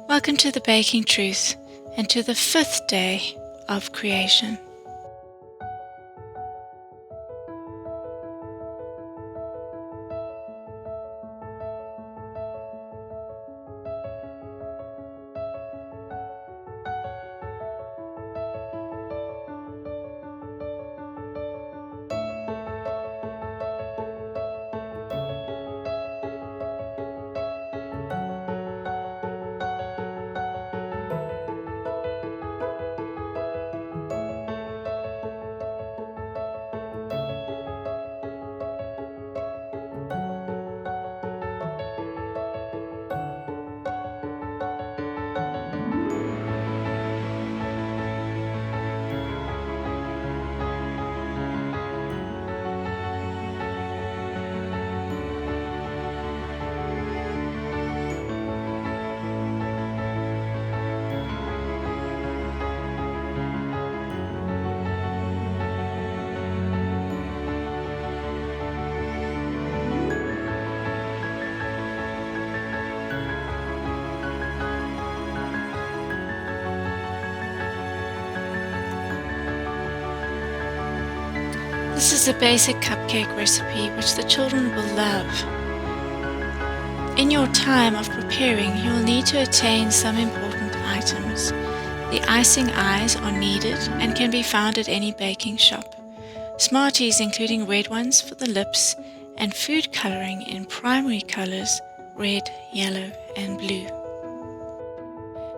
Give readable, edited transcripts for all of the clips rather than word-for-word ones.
Welcome to the Baking Truth and to the 5th day of creation. This is a basic cupcake recipe which the children will love. In your time of preparing, you will need to attain some important items. The icing eyes are needed and can be found at any baking shop. Smarties including red ones for the lips and food coloring in primary colors red, yellow and blue.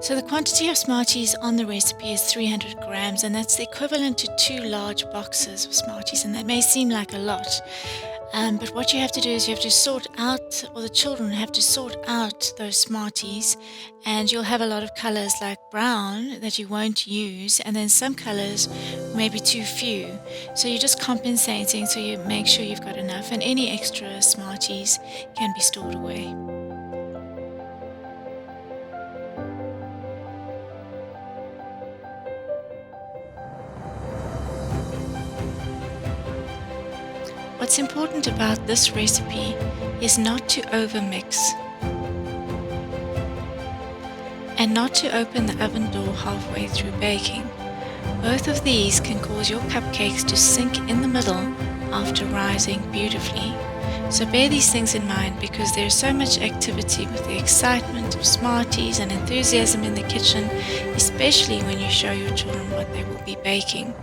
So the quantity of Smarties on the recipe is 300 grams, and that's the equivalent to 2 large boxes of Smarties, and that may seem like a lot. But what you have to do is you have to sort out, or the children have to sort out those Smarties, and you'll have a lot of colors like brown that you won't use, and then some colors maybe too few. So you're just compensating, so you make sure you've got enough, and any extra Smarties can be stored away. What's important about this recipe is not to overmix and not to open the oven door halfway through baking. Both of these can cause your cupcakes to sink in the middle after rising beautifully. So bear these things in mind because there's so much activity with the excitement of Smarties and enthusiasm in the kitchen, especially when you show your children what they will be baking.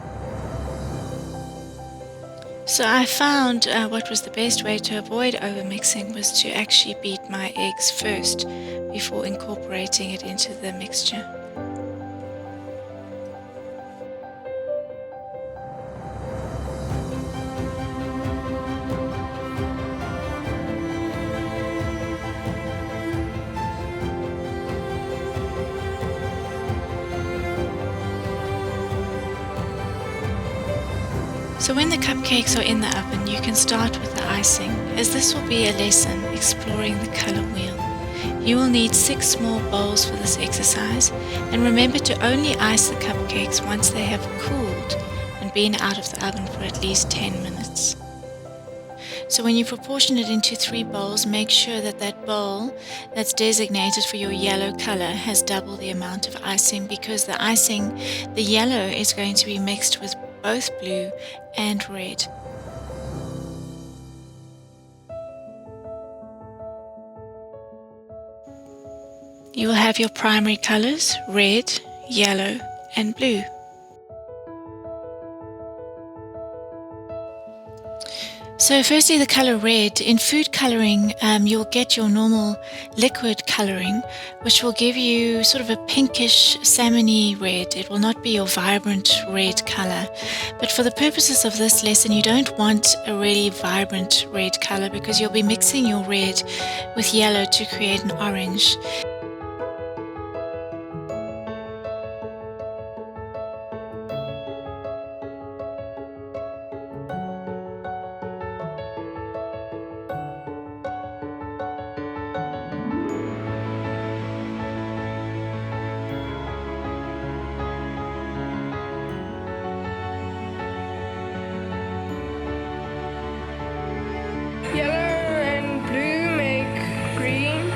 So I found what was the best way to avoid overmixing was to actually beat my eggs first before incorporating it into the mixture. So when the cupcakes are in the oven, you can start with the icing, as this will be a lesson exploring the color wheel. You will need 6 small bowls for this exercise, and remember to only ice the cupcakes once they have cooled and been out of the oven for at least 10 minutes. So when you proportion it into 3 bowls, make sure that that bowl that's designated for your yellow color has double the amount of icing, because the icing, the yellow, is going to be mixed with both blue and red. You will have your primary colors, red, yellow and blue. So firstly, the color red. In food coloring, you'll get your normal liquid coloring, which will give you sort of a pinkish salmony red. It will not be your vibrant red color. But for the purposes of this lesson, you don't want a really vibrant red color because you'll be mixing your red with yellow to create an orange. Yellow and blue make green.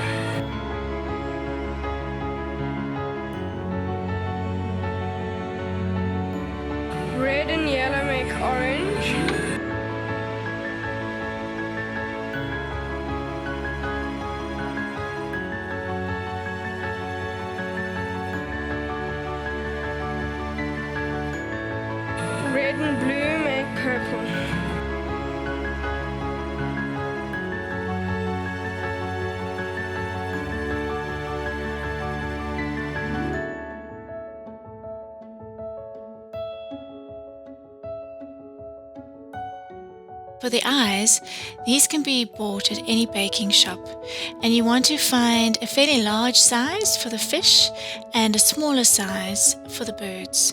red and blue make purple. For the eyes, these can be bought at any baking shop, and you want to find a fairly large size for the fish and a smaller size for the birds.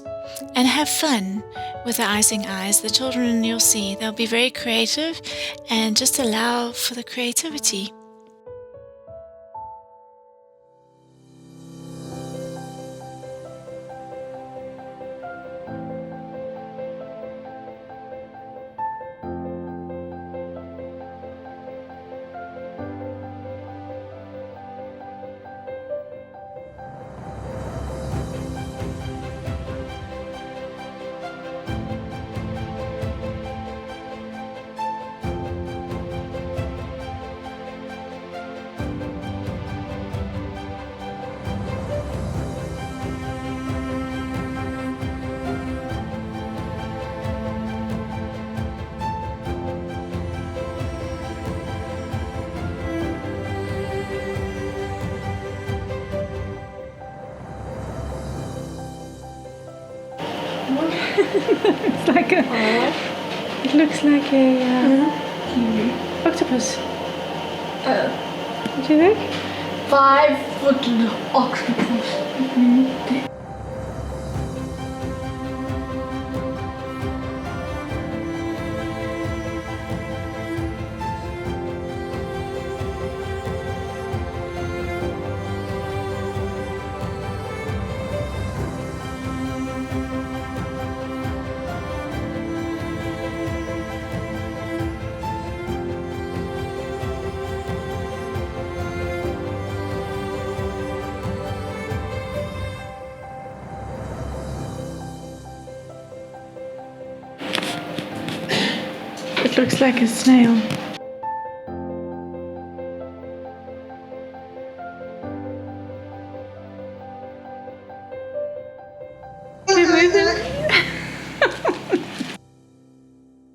And have fun with the icing eyes. The children, you'll see, they'll be very creative, and just allow for the creativity. It looks like a octopus. What do you think? 5-foot octopus. It looks like a snail.